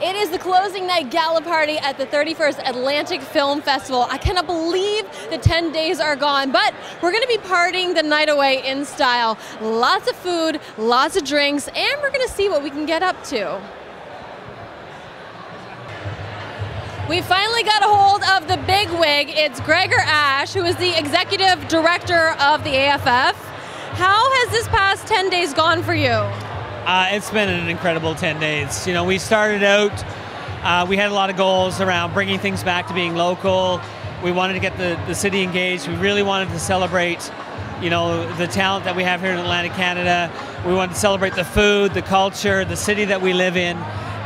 It is the closing night gala party at the 31st Atlantic Film Festival. I cannot believe the 10 days are gone, but we're going to be partying the night away in style. Lots of food, lots of drinks, and we're going to see what we can get up to. We finally got a hold of the bigwig. It's Gregor Ash, who is the executive director of the AFF. How has this past 10 days gone for you? It's been an incredible 10 days. You know, we started out, we had a lot of goals around bringing things back to being local. We wanted to get the city engaged. We really wanted to celebrate, you know, the talent that we have here in Atlantic Canada. We wanted to celebrate the food, the culture, the city that we live in.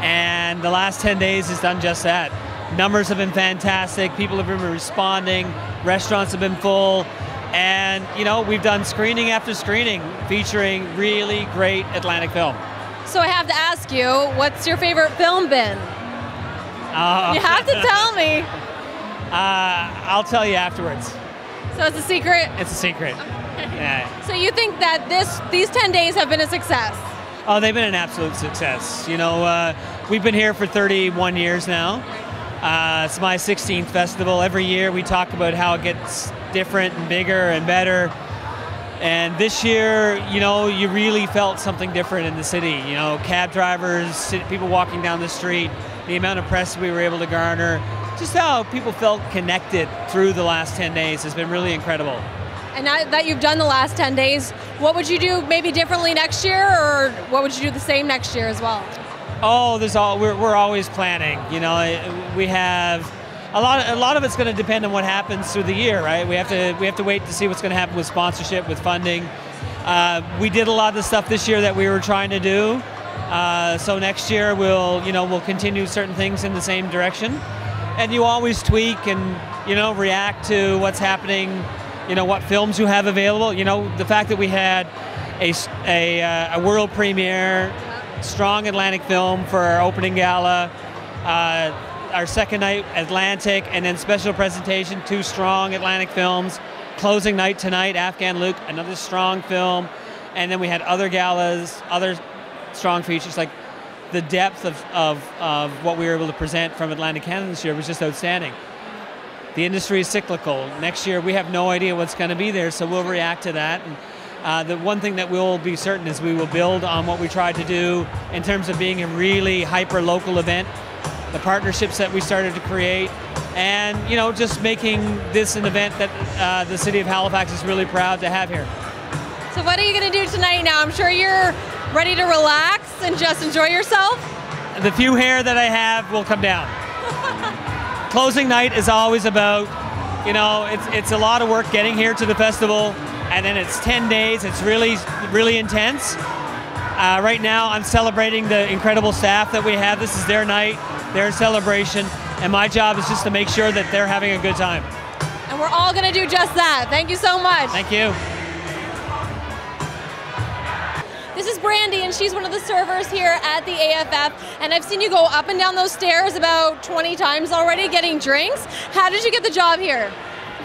And the last 10 days has done just that. Numbers have been fantastic. People have been responding. Restaurants have been full. And, you know, we've done screening after screening featuring really great Atlantic film. So I have to ask you, what's your favorite film been? You have to tell me. I'll tell you afterwards. So it's a secret? It's a secret. Yeah. So you think that these 10 days have been a success? Oh, they've been an absolute success. You know, we've been here for 31 years now. It's my 16th festival. Every year we talk about how it gets different and bigger and better. And this year, you know, you really felt something different in the city. You know, cab drivers, people walking down the street, the amount of press we were able to garner, just how people felt connected through the last 10 days has been really incredible. And now that you've done the last 10 days, what would you do maybe differently next year, or what would you do the same next year as well? Oh, we're always planning. You know, we have a lot of it's going to depend on what happens through the year, right? We have to wait to see what's going to happen with sponsorship, with funding. We did a lot of the stuff this year that we were trying to do. So next year we'll continue certain things in the same direction. And you always tweak and, you know, react to what's happening. You know, what films you have available. You know, the fact that we had a world premiere, strong Atlantic film for our opening gala, our second night Atlantic, and then special presentation, 2 strong Atlantic films. Closing night tonight, Afghan Luke, another strong film, and then we had other galas, other strong features. Like the depth of what we were able to present from Atlantic Canada this year was just outstanding. The industry is cyclical. Next year we have no idea what's going to be there, so we'll react to that. And the one thing that we'll be certain is we will build on what we tried to do in terms of being a really hyper-local event, the partnerships that we started to create, and, you know, just making this an event that the city of Halifax is really proud to have here. So what are you going to do tonight now? I'm sure you're ready to relax and just enjoy yourself? The few hair that I have will come down. Closing night is always about, you know, it's a lot of work getting here to the festival, and then it's 10 days. It's really, really intense. Right now I'm celebrating the incredible staff that we have. This is their night, their celebration, and my job is just to make sure that they're having a good time. And we're all going to do just that. Thank you so much. Thank you. This is Brandy, and she's one of the servers here at the AFF, and I've seen you go up and down those stairs about 20 times already getting drinks. How did you get the job here?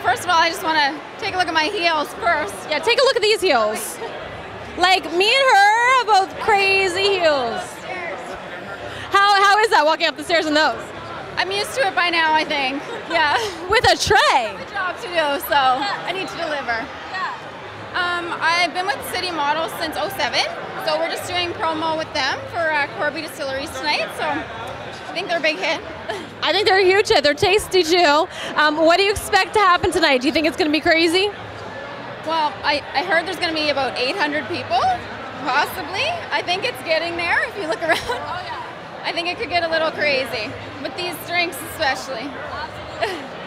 First of all, I just want to take a look at my heels first. Yeah, take a look at these heels. Like, me and her have both crazy heels. How is that, walking up the stairs in those? I'm used to it by now, I think. Yeah. With a tray. A job to do, so I need to deliver. I've been with City Models since '07, so we're just doing promo with them for Corby Distilleries tonight, so I think they're a big hit. I think they're a huge hit. They're tasty too. What do you expect to happen tonight? Do you think it's going to be crazy? Well, I heard there's going to be about 800 people, possibly. I think it's getting there if you look around. Oh, yeah. I think it could get a little crazy, with these drinks especially.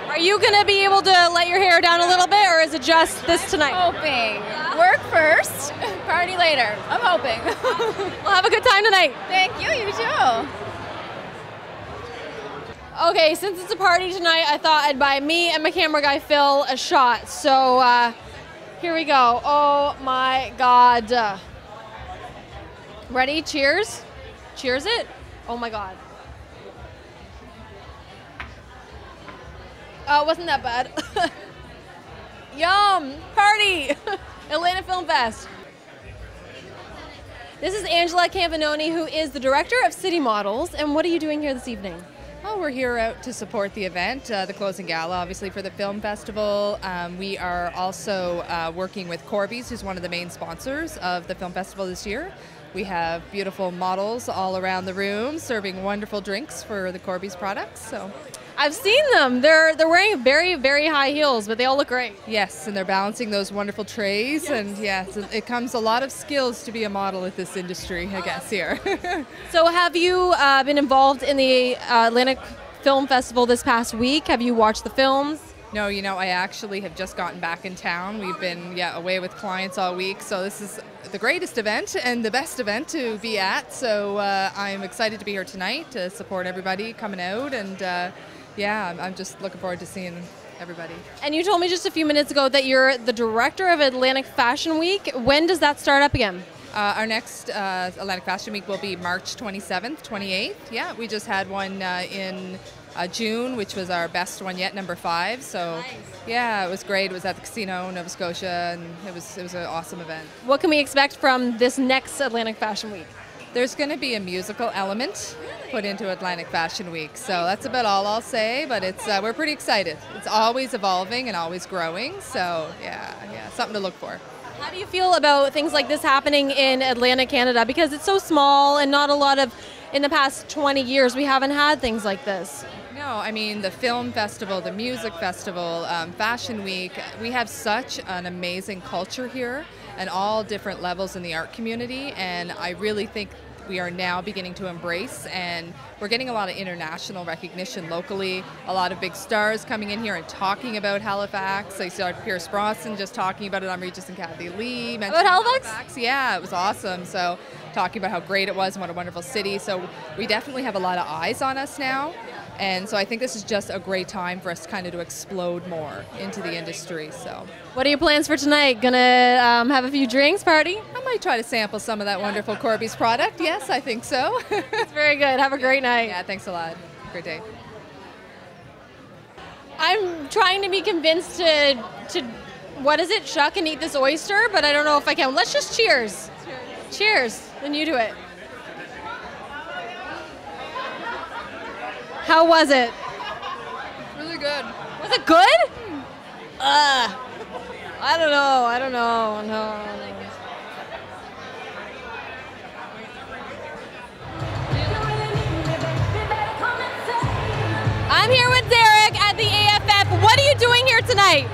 Are you going to be able to let your hair down a little bit, or is it just this tonight? I'm hoping. Work first, party later. I'm hoping. Well, have a good time tonight. Thank you, you too. Okay, since it's a party tonight, I thought I'd buy me and my camera guy Phil a shot. So here we go. Oh my God. Ready? Cheers. Cheers it. Oh my God. Oh, it wasn't that bad. Yum! Party! Atlanta Film Fest. This is Angela Campanoni, who is the director of City Models. And what are you doing here this evening? Oh, we're here out to support the event, the closing gala, obviously, for the film festival. We are also working with Corby's, who's one of the main sponsors of the film festival this year. We have beautiful models all around the room serving wonderful drinks for the Corby's products. So, I've seen them. They're wearing very, very high heels, but they all look great. yes, and they're balancing those wonderful trays. Yes. And yes, it comes a lot of skills to be a model at this industry, I guess, here. So have you been involved in the Atlantic Film Festival this past week? Have you watched the films? No, I actually have just gotten back in town. We've been away with clients all week, so this is the greatest event and the best event to be at. So I'm excited to be here tonight to support everybody coming out, and I'm just looking forward to seeing everybody. And you told me just a few minutes ago that you're the director of Atlantic Fashion Week. When does that start up again? Our next Atlantic Fashion Week will be March 27th, 28th. Yeah, we just had one in June, which was our best one yet, number 5. So, nice. Yeah, it was great. It was at the Casino, Nova Scotia, and it was an awesome event. What can we expect from this next Atlantic Fashion Week? There's going to be a musical element put into Atlantic Fashion Week, so that's about all I'll say. But we're pretty excited. It's always evolving and always growing. So, yeah, something to look for. How do you feel about things like this happening in Atlantic Canada? Because it's so small and not a lot of, in the past 20 years, we haven't had things like this. No, I mean, the film festival, the music festival, Fashion Week, we have such an amazing culture here and all different levels in the art community, and I really think we are now beginning to embrace, and we're getting a lot of international recognition locally, a lot of big stars coming in here and talking about Halifax. I saw Pierce Brosnan just talking about it on Regis and Kathy Lee. About Halifax? Yeah, it was awesome. So talking about how great it was and what a wonderful city. So we definitely have a lot of eyes on us now. And so I think this is just a great time for us kind of to explode more into the industry. So, what are your plans for tonight? Gonna have a few drinks, party? I might try to sample some of that wonderful Corby's product. Yes, I think so. That's very good. Have a great night. Yeah, thanks a lot. Great day. I'm trying to be convinced to what is it? Shuck and eat this oyster, but I don't know if I can. Let's just cheers. Cheers. Then you do it. How was it? Really good. Was it good? I don't know. No. I'm here with Derek at the AFF. What are you doing here tonight?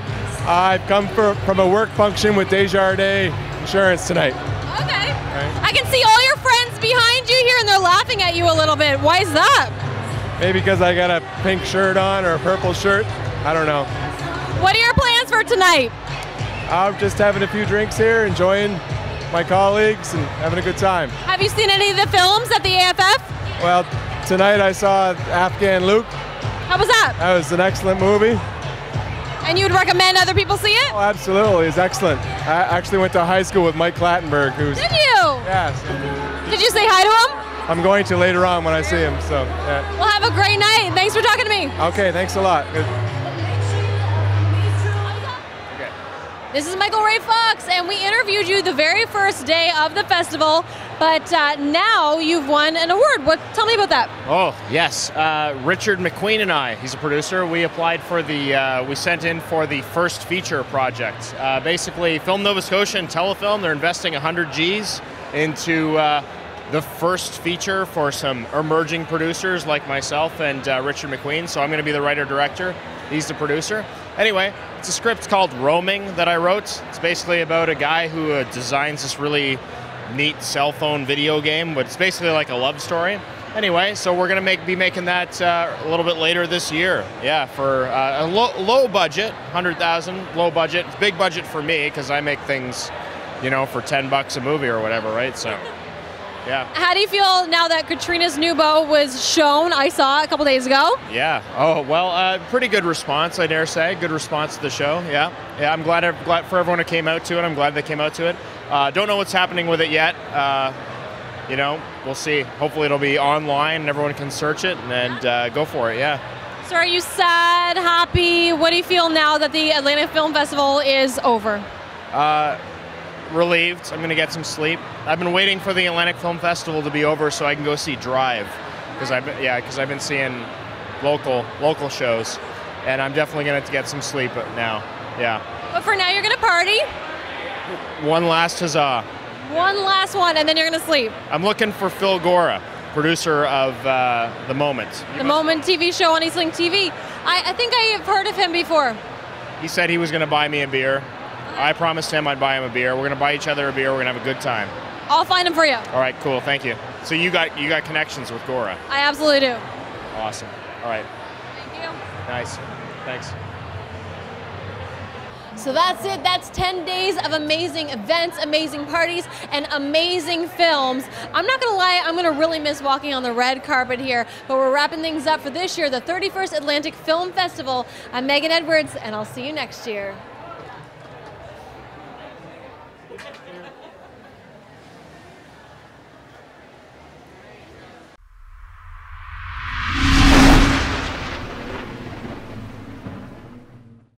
I've come from a work function with Desjardins Insurance tonight. Okay. I can see all your friends behind you here and they're laughing at you a little bit. Why is that? Maybe because I got a pink shirt on or a purple shirt. I don't know. What are your plans for tonight? I'm just having a few drinks here, enjoying my colleagues and having a good time. Have you seen any of the films at the AFF? Well, tonight I saw Afghan Luke. How was that? That was an excellent movie. And you would recommend other people see it? Oh, absolutely. It's excellent. I actually went to high school with Mike Clattenburg. Did you? Yes. Did you say hi to him? I'm going to later on when I see him. So, yeah. Well, have a great night. Thanks for talking to me. Okay, thanks a lot. Good. Okay. This is Michael Ray Fox, and we interviewed you the very first day of the festival, but now you've won an award. Tell me about that. Oh, yes. Richard McQueen and I, he's a producer, we applied for we sent in for the first feature project. Basically, Film Nova Scotia and Telefilm, they're investing 100 Gs into the first feature for some emerging producers like myself and Richard McQueen. So I'm going to be the writer-director. He's the producer. Anyway, it's a script called Roaming that I wrote. It's basically about a guy who designs this really neat cell phone video game, but it's basically like a love story. Anyway, so we're going to be making that a little bit later this year. Yeah, for a low budget, 100,000, low budget. It's big budget for me because I make things, for $10 a movie or whatever, right? So. Yeah. How do you feel now that Katrina's new bow was shown? I saw it a couple days ago. Yeah. Oh, well, pretty good response, I dare say. Good response to the show. Yeah. Yeah, I'm glad for everyone who came out to it. I'm glad they came out to it. Don't know what's happening with it yet. We'll see. Hopefully it'll be online and everyone can search it and go for it. Yeah. So are you sad, happy? What do you feel now that the Atlantic Film Festival is over? relieved. I'm going to get some sleep. I've been waiting for the Atlantic Film Festival to be over so I can go see Drive, because I've been seeing local shows, and I'm definitely going to get some sleep now. Yeah. But for now, you're going to party. One last huzzah. One last one, and then you're going to sleep. I'm looking for Phil Gora, producer of The Moment. The Moment TV show on Eastlink TV. I think I have heard of him before. He said he was going to buy me a beer. I promised him I'd buy him a beer. We're going to buy each other a beer. We're going to have a good time. I'll find him for you. All right, cool. Thank you. So you got connections with Gora. I absolutely do. Awesome. All right. Thank you. Nice. Thanks. So that's it. That's 10 days of amazing events, amazing parties, and amazing films. I'm not going to lie, I'm going to really miss walking on the red carpet here, but we're wrapping things up for this year, the 31st Atlantic Film Festival. I'm Megan Edwards, and I'll see you next year.